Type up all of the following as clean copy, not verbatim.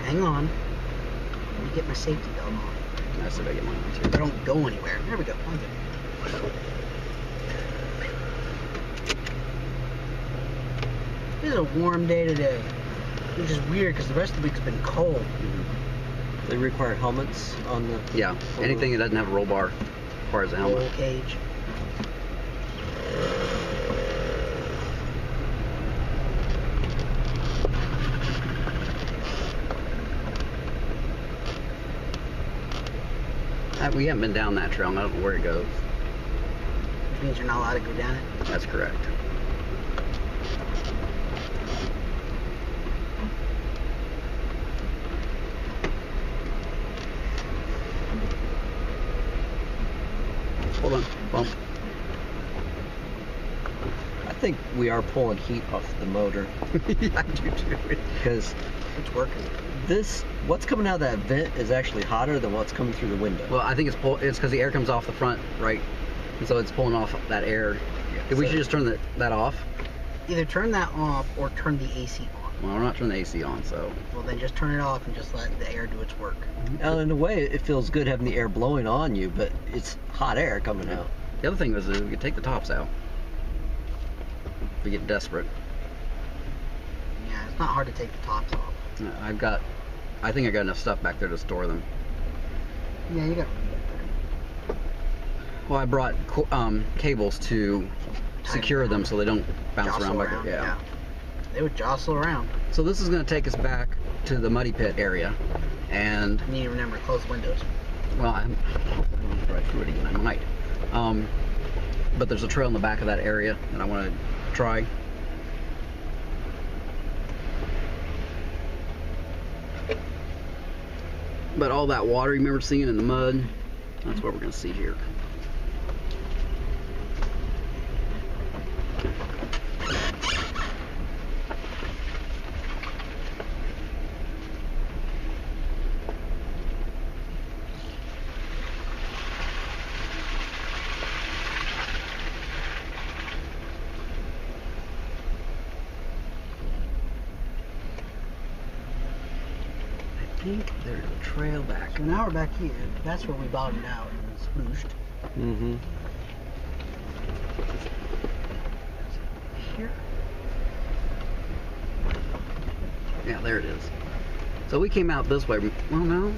Hang on. Let me get my safety belt on. I said I get mine on too. I don't go anywhere. There we go. I'm good. This is a warm day today, which is weird because the rest of the week's been cold. They require helmets on the... Yeah, anything that doesn't have a roll bar requires a helmet. Roll cage. We haven't been down that trail, and I don't know where it goes. Which means you're not allowed to go down it? That's correct. Hold on, bump. I think we are pulling heat off the motor. Yeah, I do too. Because It's working. what's coming out of that vent is actually hotter than what's coming through the window. Well, I think it's because the air comes off the front, right? And so it's pulling off that air. We should just turn that off. Either turn that off or turn the AC on. Well, we're not turning the AC on, so. Well, then just turn it off and just let the air do its work. Now, in a way, it feels good having the air blowing on you, but it's hot air coming out. The other thing is we could take the tops out. If we get desperate. Yeah, it's not hard to take the tops off. I think I got enough stuff back there to store them. Yeah, you got. Well, I brought cables to secure them so they don't bounce Jostle around back there. Yeah. They would jostle around. So this is going to take us back to the muddy pit area, and You need to remember to close the windows. well, I'm going to drive through it again. I might, but there's a trail in the back of that area that I want to try. But all that water you remember seeing in the mud, that's what we're going to see here. I think there's a trail back. So now we're back here. That's where we bottomed out and splooshed. Mm-hmm. Here. Yeah, there it is. So we came out this way. Well, no.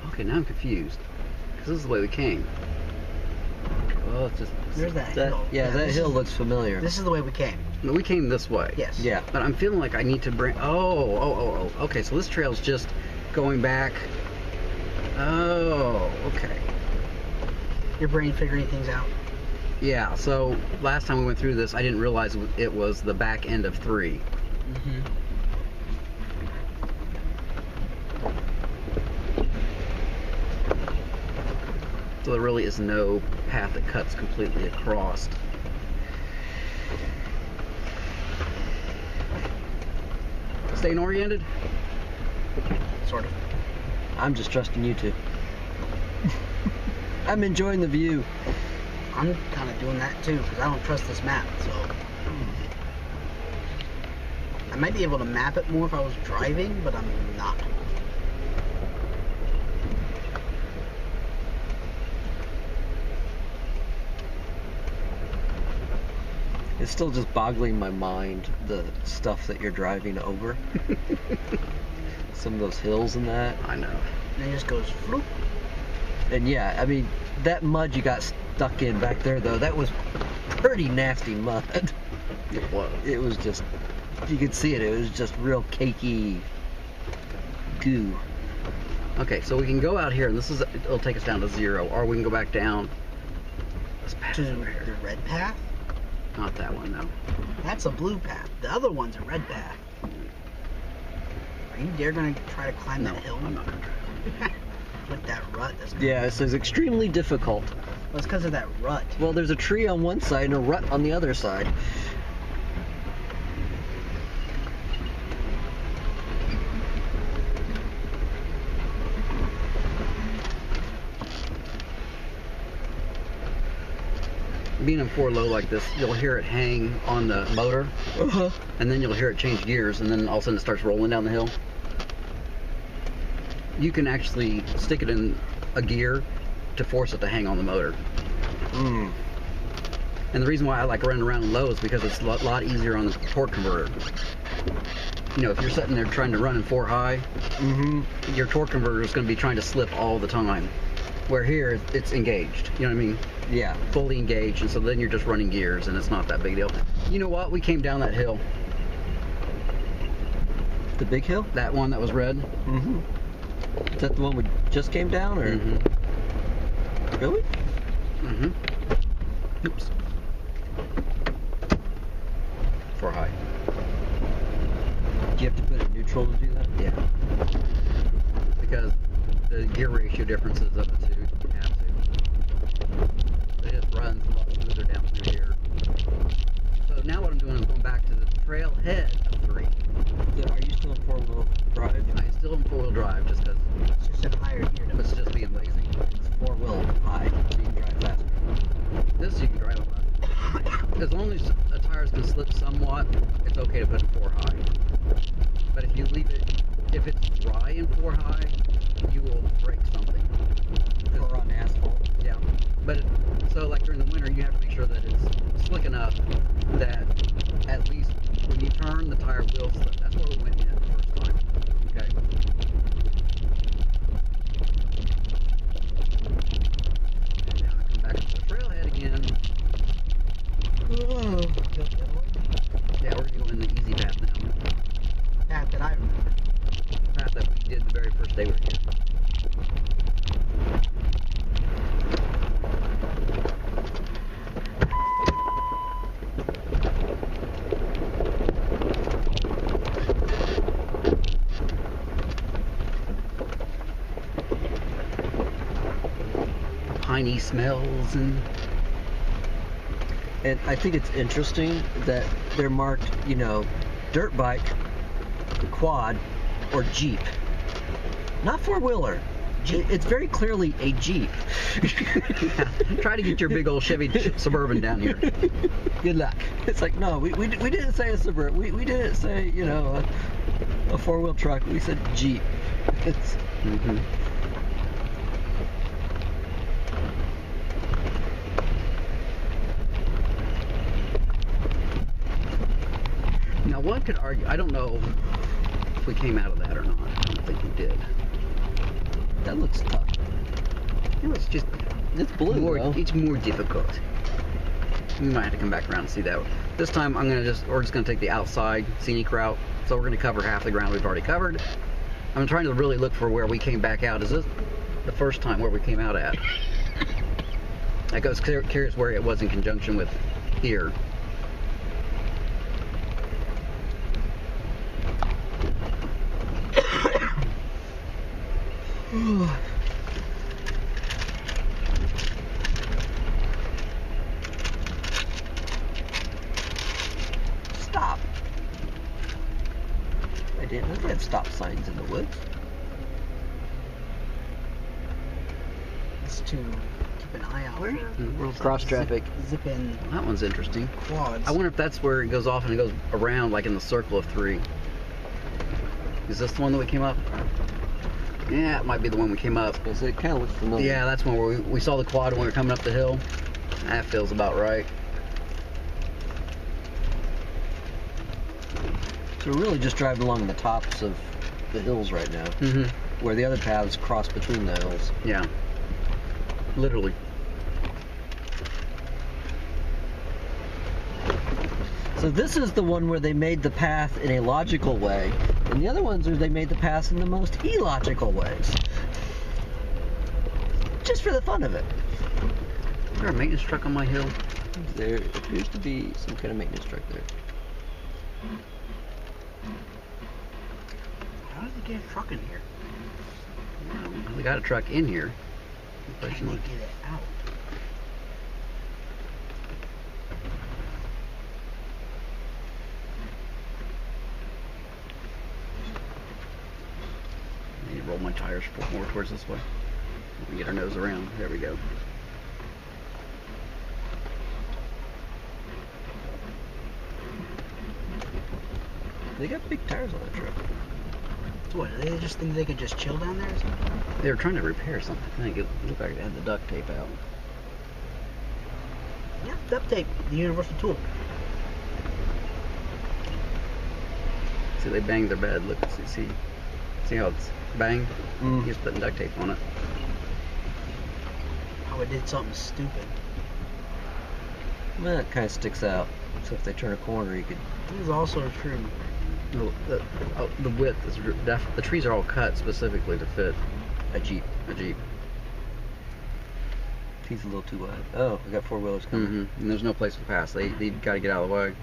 Okay, now I'm confused. Because this is the way we came. Well, it's just... There's that hill. Yeah, that this hill is- looks familiar. This is the way we came. No, we came this way. Yes. Yeah. But I'm feeling like I need to bring... Oh. Okay, so this trail's just going back... Oh, okay. Your brain figuring things out. Yeah, so last time we went through this, I didn't realize it was the back end of 3. Mm-hmm. So there really is no path that cuts completely across. Staying oriented? Sort of. I'm just trusting you two. I'm enjoying the view. I'm kind of doing that too because I don't trust this map. So I might be able to map it more if I was driving, but I'm not. It's still just boggling my mind, the stuff that you're driving over. Some of those hills and that. I know. And it just goes floop. And yeah, I mean, that mud you got stuck in back there, though, that was pretty nasty mud. It was. It was just, you could see it, it was just real cakey goo. Okay, so we can go out here, and it'll take us down to 0, or we can go back down this path To over here. the red path. Not that one, no. That's a blue path. The other one's a red path. Are you dare gonna try to climb No, that hill? I'm not gonna try. With that rut that's Yeah, it says extremely difficult. Well, it's because of that rut. Well, there's a tree on one side and a rut on the other side. Being in 4 low like this, you'll hear it hang on the motor, and then you'll hear it change gears, and then all of a sudden it starts rolling down the hill. you can actually stick it in a gear to force it to hang on the motor. Mm. And the reason why I like running around low is because it's a lot easier on the torque converter. You know, if you're sitting there trying to run in 4 high, your torque converter is going to be trying to slip all the time. Where here, it's engaged. You know what I mean? Yeah. Fully engaged, and so then you're just running gears, and it's not that big deal. You know what? We came down that hill. The big hill? That one that was red. Mm-hmm. Is that the one we just came down, or? Mm-hmm. Really? Mm-hmm. Oops. 4 high. Do you have to put it in neutral to do that? Yeah. Because the gear ratio differences of the two, you have to. It just runs a lot smoother down through here. So now what I'm doing is going back to the trailhead of 3. So are you still in 4-wheel drive? I'm still in 4-wheel drive just because It's just a higher gear. it's just being lazy. It's 4-wheel high, so you can drive faster. This you can drive a lot. As long as the tires can slip somewhat, it's okay to put in 4 high. But if you leave it, if it's dry in 4 high, you will break something. Or on asphalt. Yeah. But so like during the winter, you have to make sure that it's slick enough that at least when you turn, the tire will slip. That's where we went in the first time. Okay. And now I come back to the trailhead again. Yeah, we're gonna go in the easy path now. Path that I remember. Path that we did the very first day we were here. Piney smells And I think it's interesting that they're marked, you know, dirt bike, quad, or Jeep. Not 4-wheeler. It's very clearly a Jeep. yeah. Try to get your big old Chevy Suburban down here. Good luck. It's like, no, we didn't say a Suburban. We didn't say, you know, a 4-wheel truck. We said Jeep. It's... Now one could argue, I don't know if we came out of that or not. I don't think we did. That looks tough. It was just, It's blue, though. it's more difficult. We might have to come back around and see that. This time we're just gonna take the outside scenic route. So we're gonna cover half the ground we've already covered. I'm trying to really look for where we came back out. Is this the first time where we came out at? I was curious where it was in conjunction with here. Stop. I didn't know they had stop signs in the woods. It's to keep an eye out Where? for Cross traffic. Zip in That one's interesting. quads. I wonder if that's where it goes off and it goes around like in the circle of 3. Is this the one that we came up? Yeah, it might be the one we came up. Because it kind of looks familiar. Yeah, that's one where we saw the quad when we were coming up the hill. That feels about right. So we're really just driving along the tops of the hills right now, where the other paths cross between the hills. Yeah. Literally. So this is the one where they made the path in a logical way, and the other ones are they made the paths in the most illogical ways. Just for the fun of it. Is there a maintenance truck on my hill? There appears to be some kind of maintenance truck there. How did they get a truck in here? Well, they got a truck in here. How did they get it out? I need to roll my tires more towards this way. We can get our nose around. There we go. They got big tires on that truck. So what, they just think they could just chill down there or something? They were trying to repair something. I think it looked like they had the duct tape out. Yeah, duct tape, the universal tool. See, they banged their bed. Look, see how it's banged? Mm. He's putting duct tape on it. Oh, it did something stupid. Well, it kind of sticks out. So if they turn a corner, you could. This is also true. No, the width is the trees are all cut specifically to fit A Jeep. a Jeep. He's a little too wide. Oh, we got 4-wheelers coming. Mm-hmm. And there's no place to pass. They got to get out of the way.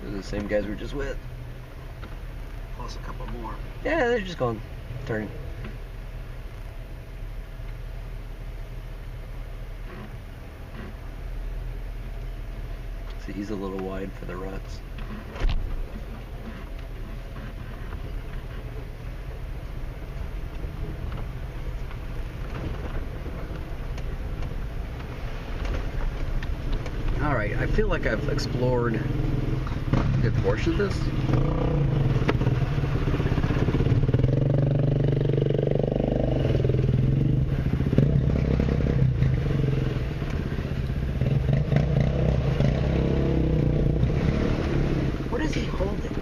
Those are the same guys we were just with. Plus a couple more. Yeah, they're just going, turning. See, he's a little wide for the ruts. Alright, I feel like I've explored a good portion of this. What is he holding?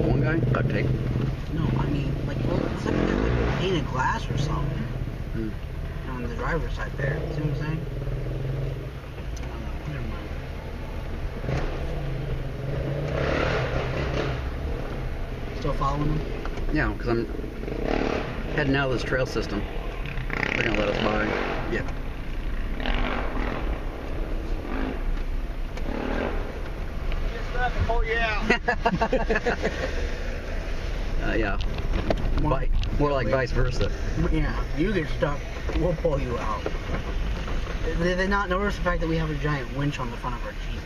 One guy? Duct tape. No, I mean, like, well, it's like painted glass or something. Hmm. On the driver's side there. See what I'm saying? Never mind. Still following him? Yeah, because I'm heading out of this trail system. They're going to let us by. Yeah. Oh yeah. Yeah. More like vice versa. Yeah, you get stuck, we'll pull you out. Did they not notice the fact that we have a giant winch on the front of our Jeep?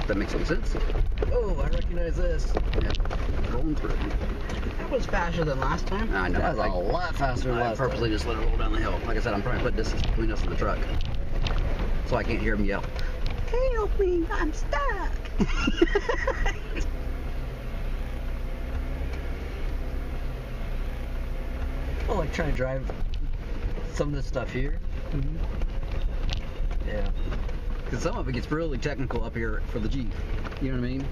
That makes some sense. Oh, I recognize this. Yeah. Rolling through. That was faster than last time. I know. That was a lot faster than I last purposely time. just let it roll down the hill. Like I said, I'm trying to put distance between us and the truck. So I can't hear him yell. Help me, I'm stuck. Well, like trying to drive some of this stuff here. Mm-hmm. Yeah. Because some of it gets really technical up here for the Jeep. You know what I mean?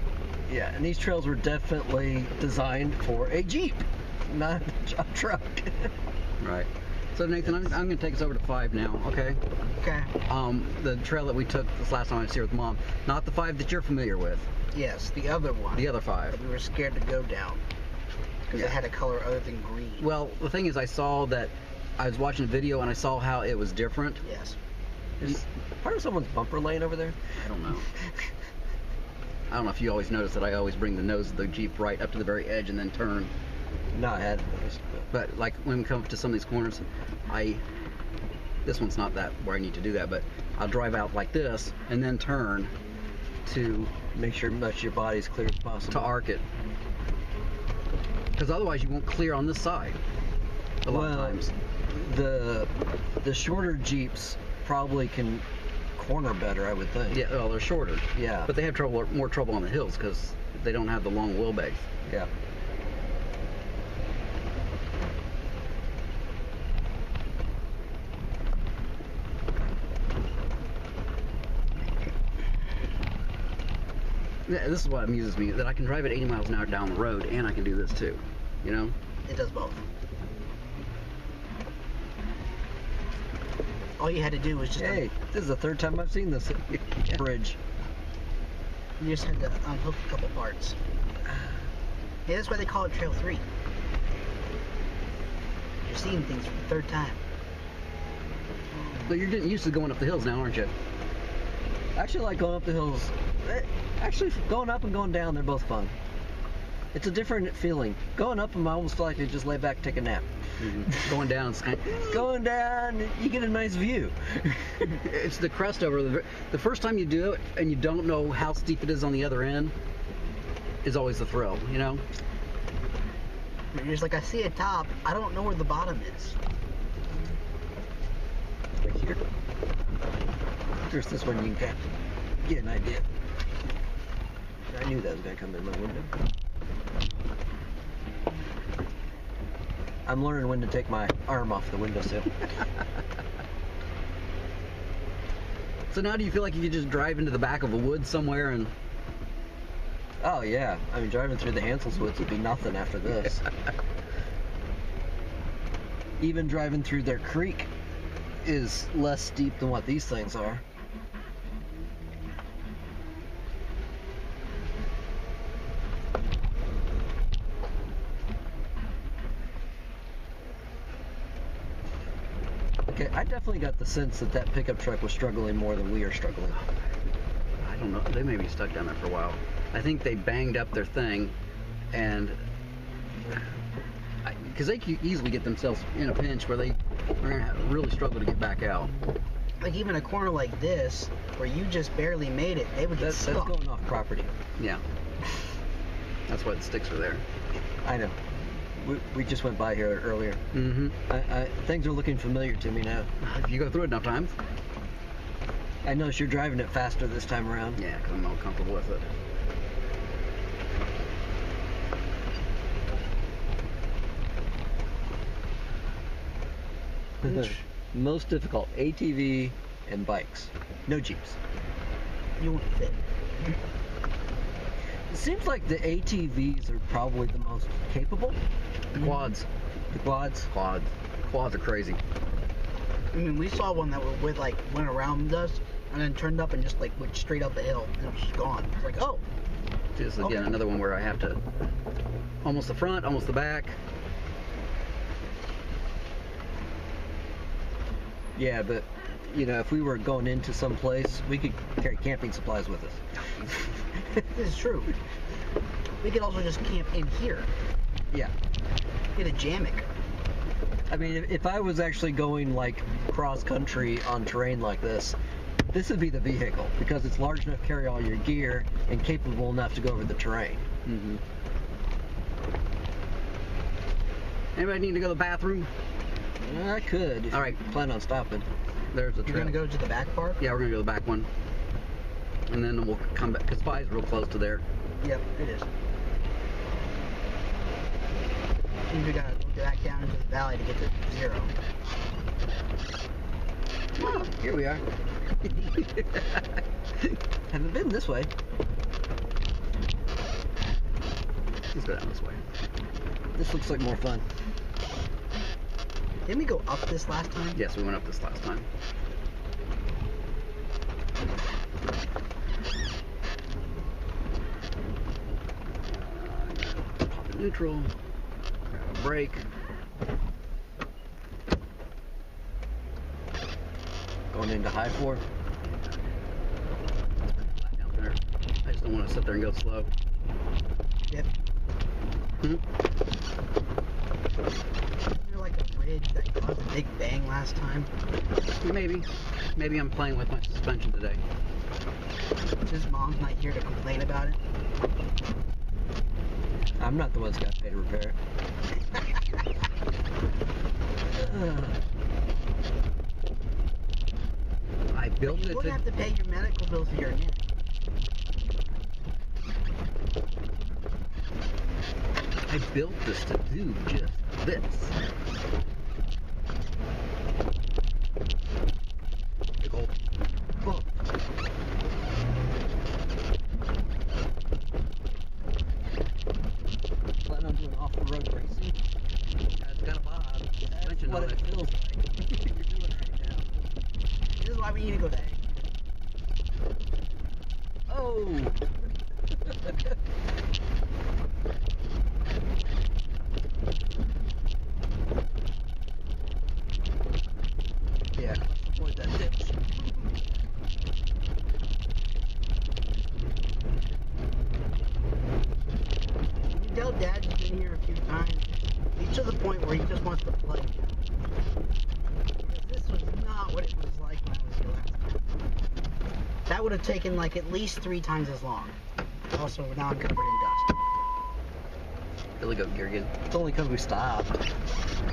Yeah, and these trails were definitely designed for a Jeep, not a truck. Right. So Nathan, I'm going to take us over to 5 now, okay? Okay. The trail that we took this last time I was here with Mom, not the 5 that you're familiar with, Yes, the other one. the other 5. That we were scared to go down. Because Yeah. it had a color other than green. Well, the thing is, I saw that I was watching a video and I saw how it was different. Yes. Is part of someone's bumper lane over there? I don't know. I don't know if you always notice that I always bring the nose of the Jeep right up to the very edge and then turn. No, I hadn't noticed. But like when we come up to some of these corners, this one's not that where I need to do that, but I'll drive out like this and then turn to Make sure much of your body's clear as possible. arc it. Because otherwise you won't clear on this side a lot of times. The shorter Jeeps probably can corner better, I would think. Yeah, well, they're shorter. Yeah. But they have more trouble on the hills because they don't have the long wheelbase. Yeah. Yeah, this is what amuses me, that I can drive at 80 miles an hour down the road and I can do this too, you know? It does both. All you had to do was just Hey, this is the third time I've seen this bridge. you just had to unhook a couple parts. Yeah, that's why they call it Trail 3. You're seeing things for the third time. But you're getting used to going up the hills now, aren't you? I actually like going up the hills. Actually, going up and going down, they're both fun. It's a different feeling. Going up, I almost feel like I just lay back and take a nap. Going down, it's kind of, Going down, you get a nice view. it's the crest over. The first time you do it and you don't know how steep it is on the other end is always the thrill, you know? You're just like, I see a top, I don't know where the bottom is. Like Just this one you can get an idea. I knew that was going to come in my window. I'm learning when to take my arm off the windowsill. So now do you feel like you could just drive into the back of a wood somewhere and... Oh yeah, I mean driving through the Hansel's woods would be nothing after this. Even driving through their creek is less steep than what these things are. Okay, I definitely got the sense that that pickup truck was struggling more than we are struggling. I don't know. They may be stuck down there for a while. I think they banged up their thing, and because they could easily get themselves in a pinch where they are going to really struggle to get back out. Like even a corner like this, where you just barely made it, they would get That's stuck. going off property. Yeah. That's why the sticks were there. I know. We just went by here earlier. Mm-hmm. Things are looking familiar to me now. If you go through it enough times. I notice you're driving it faster this time around. Yeah, because I'm more comfortable with it. Most difficult, ATV and bikes. No Jeeps. You won't fit. It seems like the ATVs are probably the most capable. The quads. The quads. Quads. Quads are crazy. I mean, we saw one that went around us and then turned up and just like went straight up the hill and it was just gone. It's like, oh, This is again Okay. another one where I have to almost the front, almost the back. Yeah, but you know, if we were going into some place, we could carry camping supplies with us. this is true. We could also just camp in here. Yeah. Get a jammock. I mean, if I was actually going like cross country on terrain like this would be the vehicle because it's large enough to carry all your gear and capable enough to go over the terrain. Mm-hmm. Anybody need to go to the bathroom? I could. If All right. you plan on stopping. There's the You're trail. gonna go to the back part? Yeah, we're gonna go to the back one, and then we'll come back because Spy's real close to there. Yep, it is. Means we gotta go back down into the valley to get to 0. Oh, here we are. Haven't been this way. Let's go down this way. This looks like more fun. Didn't we go up this last time? Yes, we went up this last time. Pop in neutral. Grab a brake. Going into high 4. Flat down there. I just don't want to sit there and go slow. Yep. Hmm? Isn't there like a bridge that caused a big bang last time? Maybe. Maybe I'm playing with my suspension today. His mom's not here to complain about it. I'm not the one that's got to pay to repair it. I built You it wouldn't have to pay your medical bills for your neck. I built this to do just this. Big old bump. Plan on doing off-the-road racing. It's got a bob. That's Suspension what on it it. feels like. You're doing right now. This is why we need to go back. Oh! Yeah, let's avoid that ditch. You can tell Dad's been here a few times. He's to the point where he just wants to play. Because this was not what it was like when I was here last time. That would have taken like at least 3 times as long. Also, now I'm covered in dust. Really go gear again. It's only because we stopped.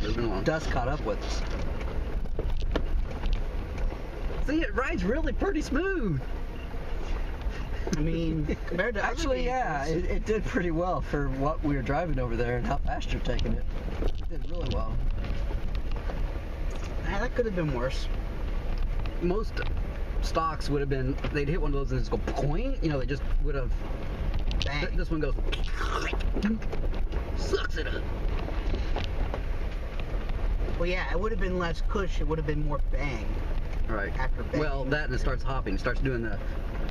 Moving along. Dust caught up with us. See, it rides really pretty smooth. I mean, compared to Actually, yeah, it did pretty well for what we were driving over there and how fast you're taking it. It did really well. That could have been worse. Most stocks would have been, they'd hit one of those and just go poing, you know, they just would have, Bang. this one goes, sucks it up. Well, yeah, it would have been less cush. It would have been more bang. Right. After bang. Well, that and it starts hopping, starts doing the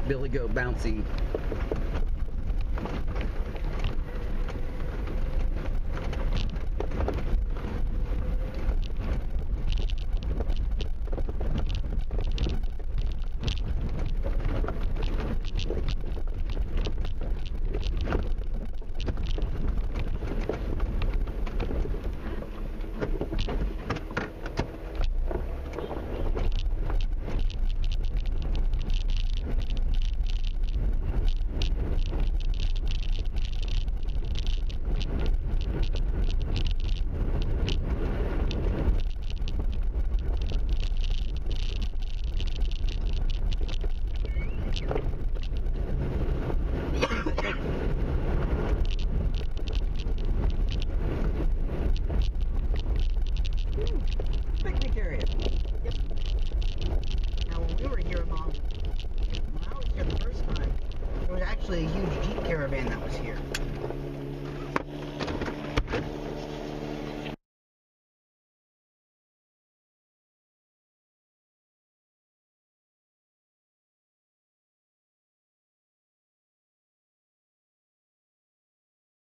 Billy Goat bouncy. Picnic area. Yep. Now, when we were here when I was here the first time, there was actually a huge Jeep caravan that was here.